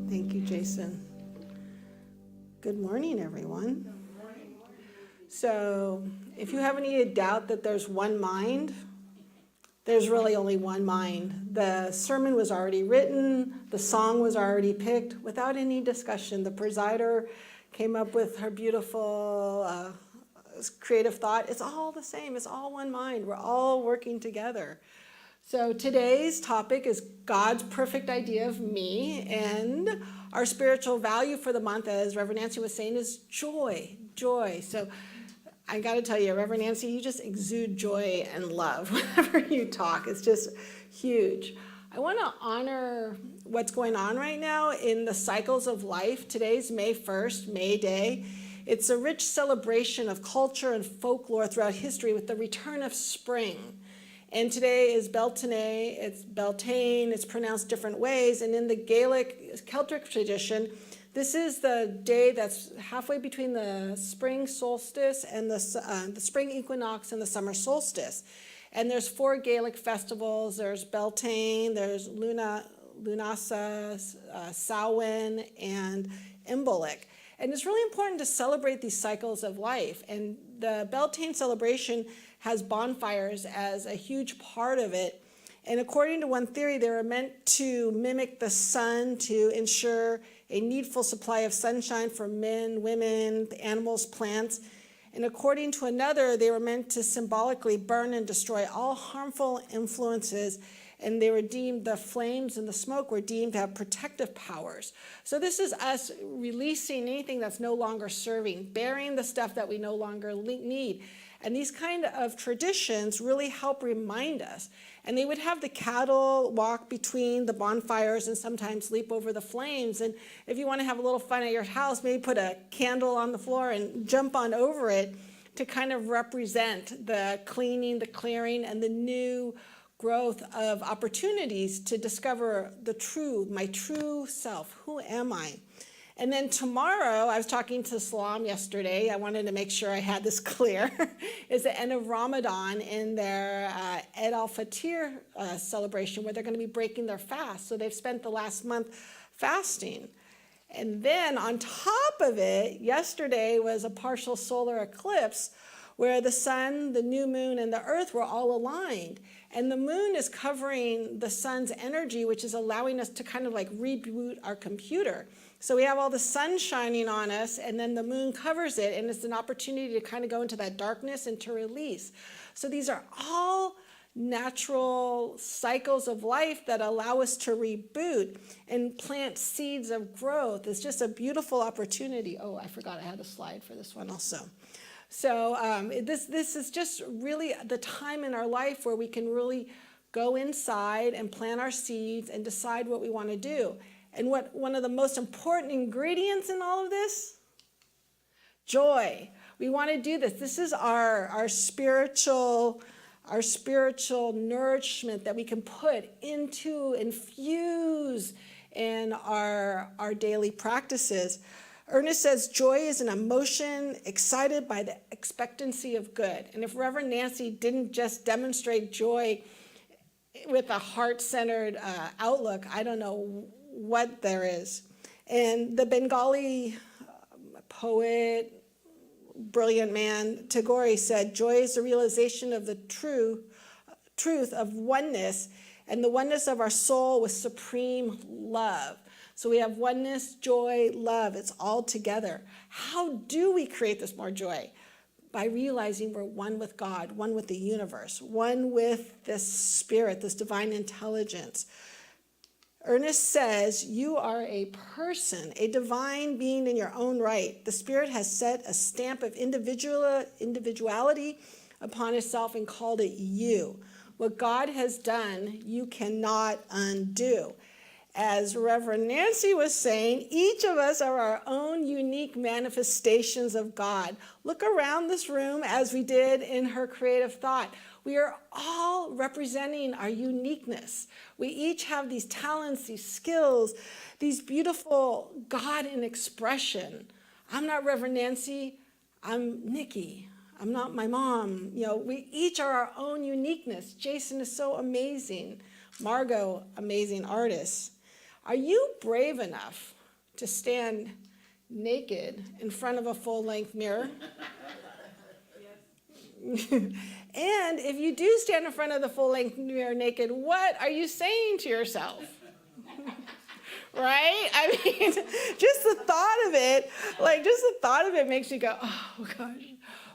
Thank you, Jason. Good morning, everyone. So, if you have any doubt that there's one mind, there's really only one mind. The sermon was already written, the song was already picked, without any discussion. The presider came up with her beautiful creative thought. It's all the same, it's all one mind. We're all working together. So today's topic is God's perfect idea of me, and our spiritual value for the month, as Reverend Nancy was saying, is joy, joy. So I got to tell you, Reverend Nancy, you just exude joy and love whenever you talk. It's just huge. I want to honor what's going on right now in the cycles of life. Today's May 1st, May Day. It's a rich celebration of culture and folklore throughout history with the return of spring. And today is Beltane, it's Beltane, it's pronounced different ways. And in the Gaelic Celtic tradition, this is the day that's halfway between the spring solstice and the spring equinox and the summer solstice. And there's 4 Gaelic festivals. There's Beltane, there's Lunasa, Samhain, and Imbolc. And it's really important to celebrate these cycles of life. And the Beltane celebration has bonfires as a huge part of it. And according to one theory, they were meant to mimic the sun to ensure a needful supply of sunshine for men, women, animals, plants. And according to another, they were meant to symbolically burn and destroy all harmful influences, and they were deemed, the flames and the smoke were deemed to have protective powers. So this is us releasing anything that's no longer serving, burying the stuff that we no longer need. And these kind of traditions really help remind us. And they would have the cattle walk between the bonfires and sometimes leap over the flames. And if you want to have a little fun at your house, maybe put a candle on the floor and jump on over it to kind of represent the cleaning, the clearing, and the new growth of opportunities to discover my true self. Who am I? And then tomorrow, I was talking to Salam yesterday. I wanted to make sure I had this clear. Is the end of Ramadan in their Eid al-Fitr celebration, where they're going to be breaking their fast. So they've spent the last month fasting. And then on top of it, yesterday was a partial solar eclipse where the sun, the new moon, and the earth were all aligned. And the moon is covering the sun's energy, which is allowing us to kind of like reboot our computer. So we have all the sun shining on us, and then the moon covers it, and it's an opportunity to kind of go into that darkness and to release. So these are all natural cycles of life that allow us to reboot and plant seeds of growth. It's just a beautiful opportunity. Oh, I forgot I had a slide for this one also. So this is just really the time in our life where we can really go inside and plant our seeds and decide what we want to do. And one of the most important ingredients in all of this? Joy. We want to do this. This is our spiritual nourishment that we can put into, infuse in our daily practices. Ernest says, joy is an emotion excited by the expectancy of good. And if Reverend Nancy didn't just demonstrate joy with a heart-centered outlook, I don't know what there is. And the Bengali poet, brilliant man, Tagore said, joy is the realization of the truth of oneness and the oneness of our soul with supreme love. So we have oneness, joy, love. It's all together. How do we create this more joy? By realizing we're one with God, one with the universe, one with this spirit, this divine intelligence. Ernest says, you are a person, a divine being in your own right. The Spirit has set a stamp of individuality upon itself and called it you. What God has done, you cannot undo. As Reverend Nancy was saying, each of us are our own unique manifestations of God. Look around this room as we did in her creative thought. We are all representing our uniqueness. We each have these talents, these skills, these beautiful God in expression. I'm not Reverend Nancy, I'm Nikki. I'm not my mom. We each are our own uniqueness. Jason is so amazing. Margot, amazing artist. Are you brave enough to stand naked in front of a full-length mirror? And if you do stand in front of the full-length mirror naked, what are you saying to yourself? Right? I mean, just the thought of it makes you go, oh gosh.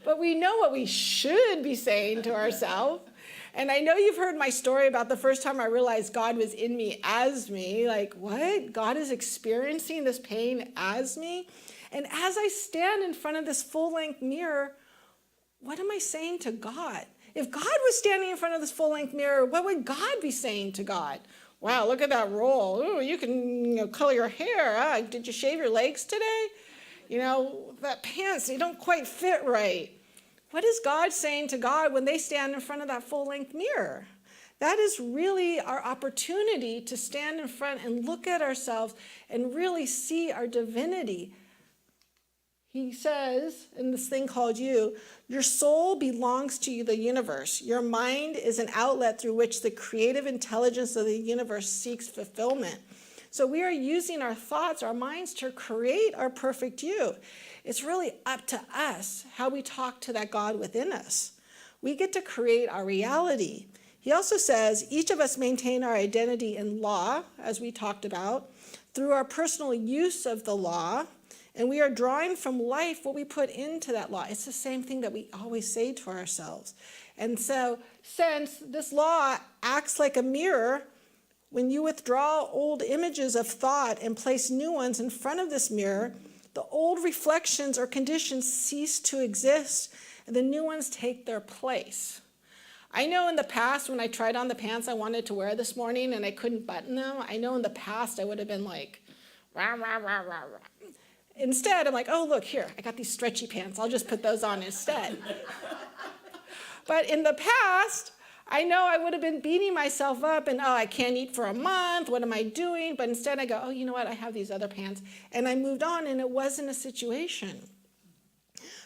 But we know what we should be saying to ourselves. And I know you've heard my story about the first time I realized God was in me as me. Like, what? God is experiencing this pain as me? And as I stand in front of this full-length mirror, what am I saying to God? If God was standing in front of this full-length mirror, what would God be saying to God? Wow, look at that roll. Ooh, you can color your hair. Did you shave your legs today? That pants, they don't quite fit right. What is God saying to God when they stand in front of that full-length mirror? That is really our opportunity to stand in front and look at ourselves and really see our divinity. He says in this thing called you, your soul belongs to the universe. Your mind is an outlet through which the creative intelligence of the universe seeks fulfillment. So we are using our thoughts, our minds to create our perfect you. It's really up to us how we talk to that God within us. We get to create our reality. He also says each of us maintain our identity in law, as we talked about, through our personal use of the law. And we are drawing from life what we put into that law. It's the same thing that we always say to ourselves. And so since this law acts like a mirror, when you withdraw old images of thought and place new ones in front of this mirror, the old reflections or conditions cease to exist and the new ones take their place. I know in the past when I tried on the pants I wanted to wear this morning and I couldn't button them, I know in the past I would have been like, rah, rah, rah, rah, rah. Instead, I'm like, oh, look, here, I got these stretchy pants. I'll just put those on instead. But in the past, I know I would have been beating myself up and, I can't eat for a month. What am I doing? But instead I go, oh, you know what? I have these other pants. And I moved on, and it wasn't a situation.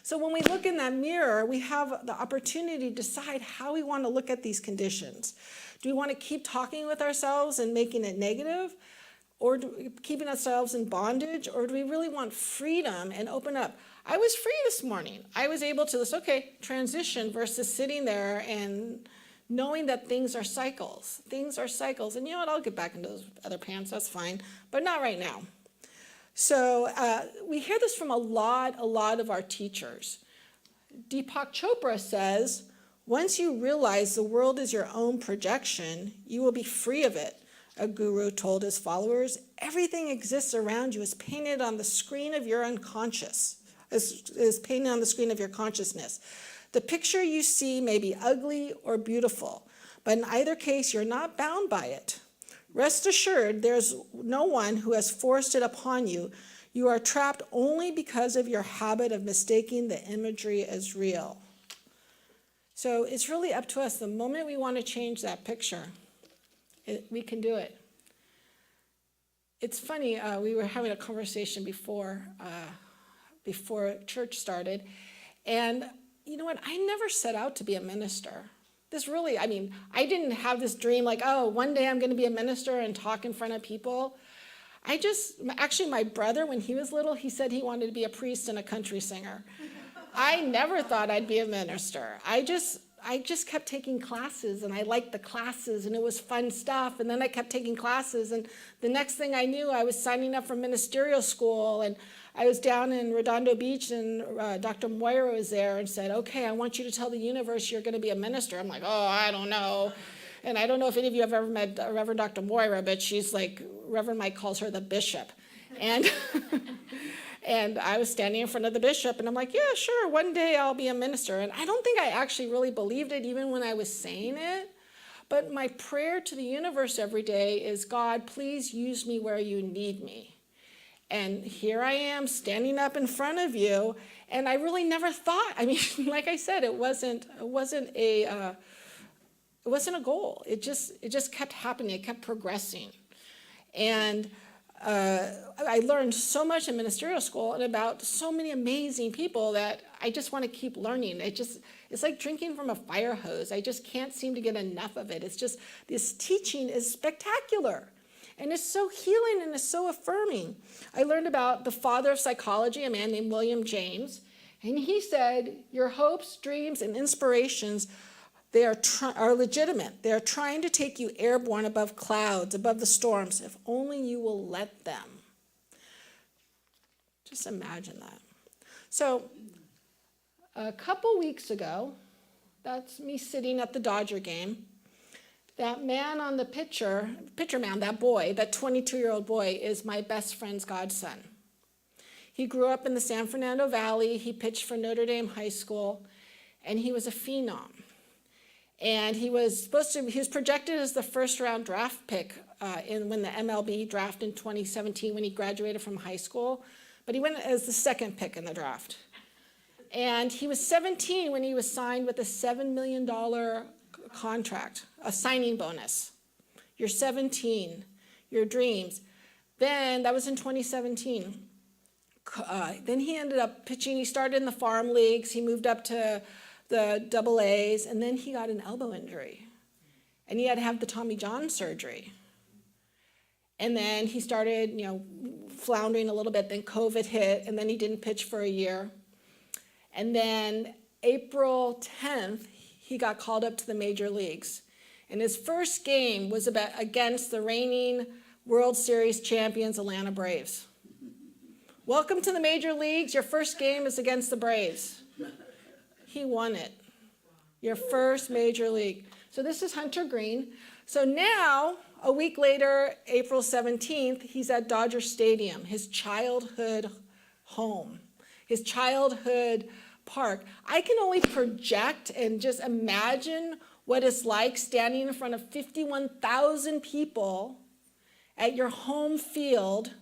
So when we look in that mirror, we have the opportunity to decide how we want to look at these conditions. Do we want to keep talking with ourselves and making it negative? Or keeping ourselves in bondage, or do we really want freedom and open up? I was free this morning. I was able to transition versus sitting there and knowing that things are cycles. Things are cycles. And you know what, I'll get back into those other pants, that's fine, but not right now. So we hear this from a lot of our teachers. Deepak Chopra says, once you realize the world is your own projection, you will be free of it. A guru told his followers, everything exists around you is painted on the screen of your unconscious, is painted on the screen of your consciousness. The picture you see may be ugly or beautiful, but in either case, you're not bound by it. Rest assured, there's no one who has forced it upon you. You are trapped only because of your habit of mistaking the imagery as real. So it's really up to us. The moment we want to change that picture, we can do it. It's funny, we were having a conversation before church started, and you know what, I never set out to be a minister. I didn't have this dream like, one day I'm going to be a minister and talk in front of people. Actually my brother, when he was little, he said he wanted to be a priest and a country singer. I never thought I'd be a minister. I just kept taking classes, and I liked the classes, and it was fun stuff. And then I kept taking classes, and the next thing I knew, I was signing up for ministerial school, and I was down in Redondo Beach, and Dr. Moira was there and said, okay, I want you to tell the universe you're going to be a minister. I'm like, I don't know. And I don't know if any of you have ever met Reverend Dr. Moira, but she's like, Reverend Mike calls her the bishop. And and I was standing in front of the bishop, and I'm like, yeah, sure, one day I'll be a minister. And I don't think I actually really believed it even when I was saying it. But my prayer to the universe every day is, God, please use me where you need me. And here I am standing up in front of you, and I really never thought, like I said, it wasn't a goal. It just kept happening. It kept progressing. And I learned so much in ministerial school and about so many amazing people that I just want to keep learning. It's like drinking from a fire hose. I just can't seem to get enough of it. It's just, this teaching is spectacular. And it's so healing and it's so affirming. I learned about the father of psychology, a man named William James, and he said, your hopes, dreams, and inspirations, they are legitimate. They are trying to take you airborne above clouds, above the storms, if only you will let them. Just imagine that. So a couple weeks ago, that's me sitting at the Dodger game, that man on the picture man, that boy, that 22-year-old boy, is my best friend's godson. He grew up in the San Fernando Valley. He pitched for Notre Dame High School, and he was a phenom. And he was projected as the first-round draft pick when the MLB draft in 2017 when he graduated from high school, but he went as the second pick in the draft. And he was 17 when he was signed with a $7 million contract, a signing bonus. You're 17, your dreams. Then, that was in 2017. Then he ended up pitching. He started in the farm leagues. He moved up to the double A's, and then he got an elbow injury. And he had to have the Tommy John surgery. And then he started, floundering a little bit. Then COVID hit, and then he didn't pitch for a year. And then April 10th, he got called up to the major leagues. And his first game was against the reigning World Series champions, Atlanta Braves. Welcome to the major leagues. Your first game is against the Braves. He won it. Your first major league. So this is Hunter Green. So now, a week later, April 17th, he's at Dodger Stadium, his childhood home, his childhood park. I can only project and just imagine what it's like standing in front of 51,000 people at your home field,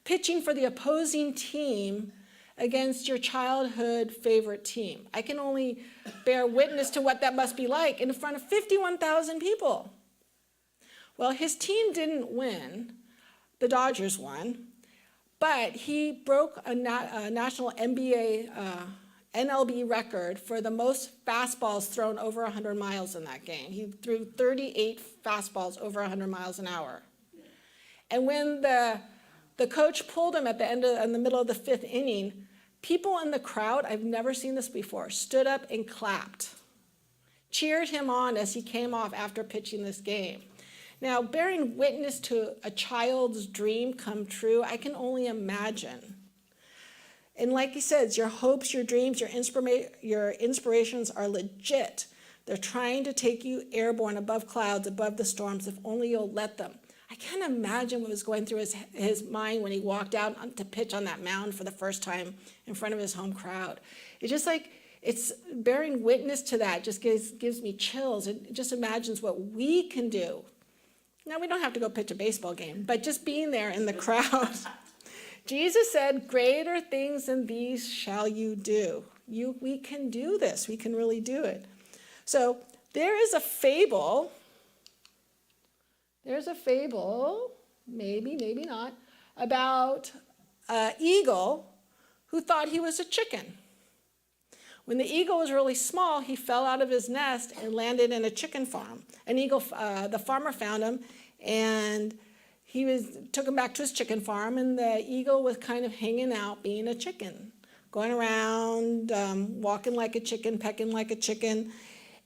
pitching for the opposing team against your childhood favorite team. I can only bear witness to what that must be like in front of 51,000 people. Well, his team didn't win. The Dodgers won. But he broke a national NLB record for the most fastballs thrown over 100 miles in that game. He threw 38 fastballs over 100 miles an hour. And when the coach pulled him in the middle of the fifth inning, people in the crowd, I've never seen this before, stood up and clapped, cheered him on as he came off after pitching this game. Now, bearing witness to a child's dream come true, I can only imagine. And like he says, your hopes, your dreams, your inspirations are legit. They're trying to take you airborne above clouds, above the storms, if only you'll let them. I can't imagine what was going through his mind when he walked out to pitch on that mound for the first time in front of his home crowd. It's just like, it's bearing witness to that just gives me chills. It just imagines what we can do. Now, we don't have to go pitch a baseball game, but just being there in the crowd. Jesus said, greater things than these shall you do. We can do this. We can really do it. So there is a fable. There's a fable, maybe not, about an eagle who thought he was a chicken. When the eagle was really small, he fell out of his nest and landed in a chicken farm. The farmer found him, and took him back to his chicken farm, and the eagle was kind of hanging out being a chicken, going around, walking like a chicken, pecking like a chicken.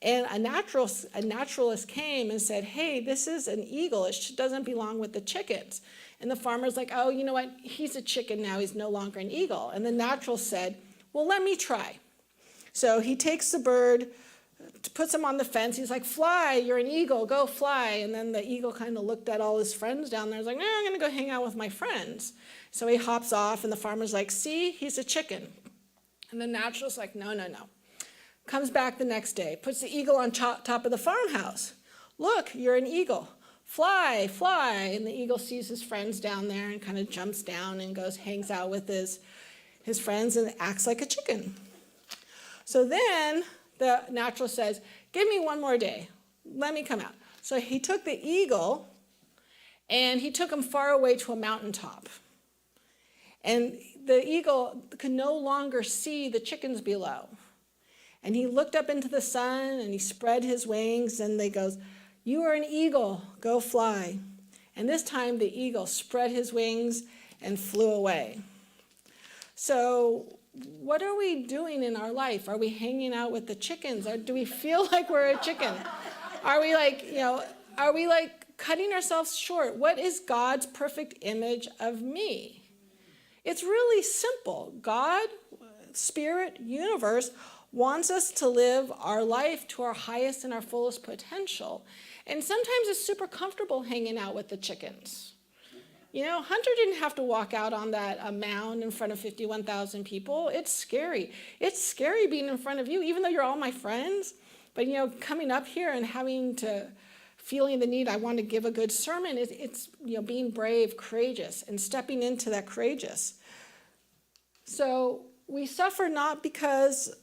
And a naturalist came and said, hey, this is an eagle. It doesn't belong with the chickens. And the farmer's like, oh, you know what? He's a chicken now. He's no longer an eagle. And the naturalist said, well, let me try. So he takes the bird, puts him on the fence. He's like, fly, you're an eagle, go fly. And then the eagle kind of looked at all his friends down there. He's like, no, I'm going to go hang out with my friends. So he hops off, and the farmer's like, see, he's a chicken. And the naturalist's like, no. Comes back the next day, puts the eagle on top of the farmhouse. Look, you're an eagle. Fly, fly. And the eagle sees his friends down there and kind of jumps down and hangs out with his friends and acts like a chicken. So then the naturalist says, give me one more day. Let me come out. So he took the eagle and he took him far away to a mountaintop. And the eagle could no longer see the chickens below. And he looked up into the sun and he spread his wings, and they goes, you are an eagle, go fly. And this time the eagle spread his wings and flew away. So what are we doing in our life? Are we hanging out with the chickens? Or do we feel like we're a chicken? Are we like cutting ourselves short? What is God's perfect image of me? It's really simple. God, Spirit, universe wants us to live our life to our highest and our fullest potential. And sometimes it's super comfortable hanging out with the chickens. Hunter didn't have to walk out on that mound in front of 51,000 people. It's scary. It's scary being in front of you, even though you're all my friends. But, coming up here and feeling the need, I want to give a good sermon, it's being brave, courageous, and stepping into that courageous. So we suffer not because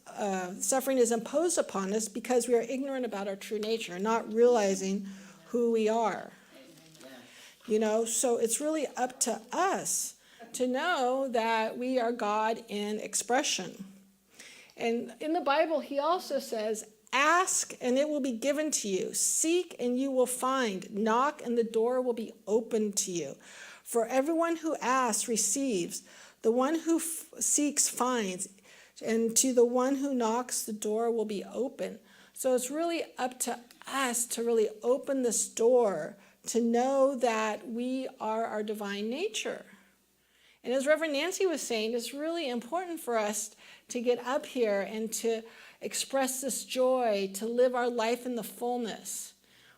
suffering is imposed upon us, because we are ignorant about our true nature, not realizing who we are. So it's really up to us to know that we are God in expression. And in the Bible, he also says, ask and it will be given to you. Seek and you will find. Knock and the door will be opened to you. For everyone who asks receives. The one who seeks finds. And to the one who knocks, the door will be open. So it's really up to us to really open this door, to know that we are our divine nature. And as Reverend Nancy was saying, it's really important for us to get up here and to express this joy, to live our life in the fullness.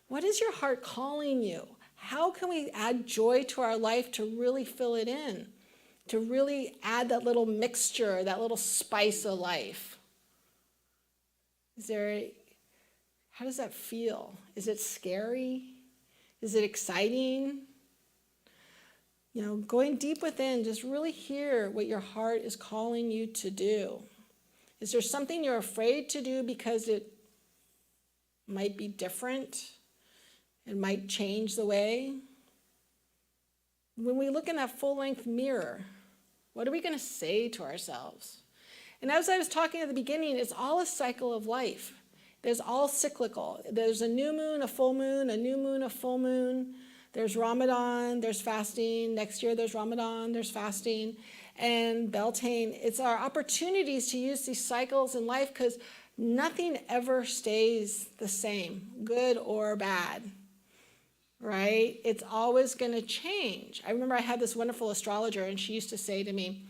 What is your heart calling you? How can we add joy to our life to really fill it in? To really add that little mixture, that little spice of life? How does that feel? Is it scary? Is it exciting? Going deep within, just really hear what your heart is calling you to do. Is there something you're afraid to do because it might be different? It might change the way? When we look in that full-length mirror, what are we going to say to ourselves? And as I was talking at the beginning, it's all a cycle of life. There's all cyclical. There's a new moon, a full moon, a new moon, a full moon. There's Ramadan, there's fasting. Next year there's Ramadan, there's fasting. And Beltane, it's our opportunities to use these cycles in life, because nothing ever stays the same, good or bad, right? It's always going to change. I remember I had this wonderful astrologer, and she used to say to me,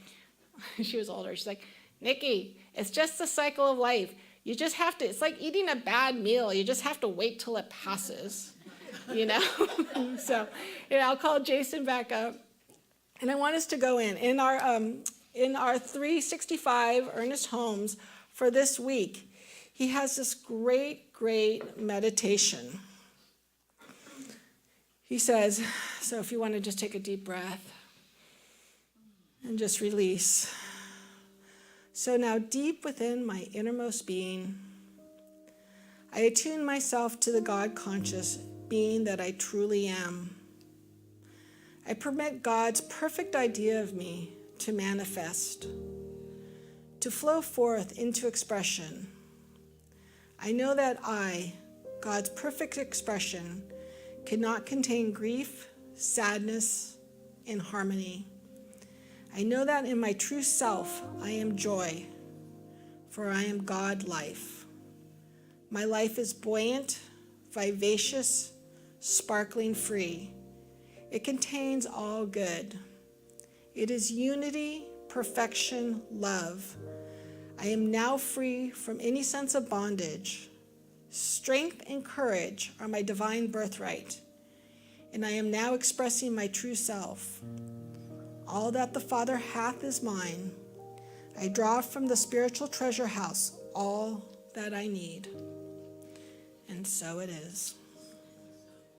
she was older, she's like, Nikki, it's just the cycle of life. You just have to, it's like eating a bad meal. You just have to wait till it passes, So, I'll call Jason back up. And I want us to go in our 365 Ernest Holmes for this week. He has this great meditation. He says, so if you want to just take a deep breath and just release. So now deep within my innermost being, I attune myself to the God-conscious being that I truly am. I permit God's perfect idea of me to manifest, to flow forth into expression. I know that I, God's perfect expression, cannot contain grief, sadness, and harmony. I know that in my true self, I am joy, for I am God life. My life is buoyant, vivacious, sparkling free. It contains all good. It is unity, perfection, love. I am now free from any sense of bondage. Strength and courage are my divine birthright, and I am now expressing my true self. All that the Father hath is mine. I draw from the spiritual treasure house all that I need. And so it is.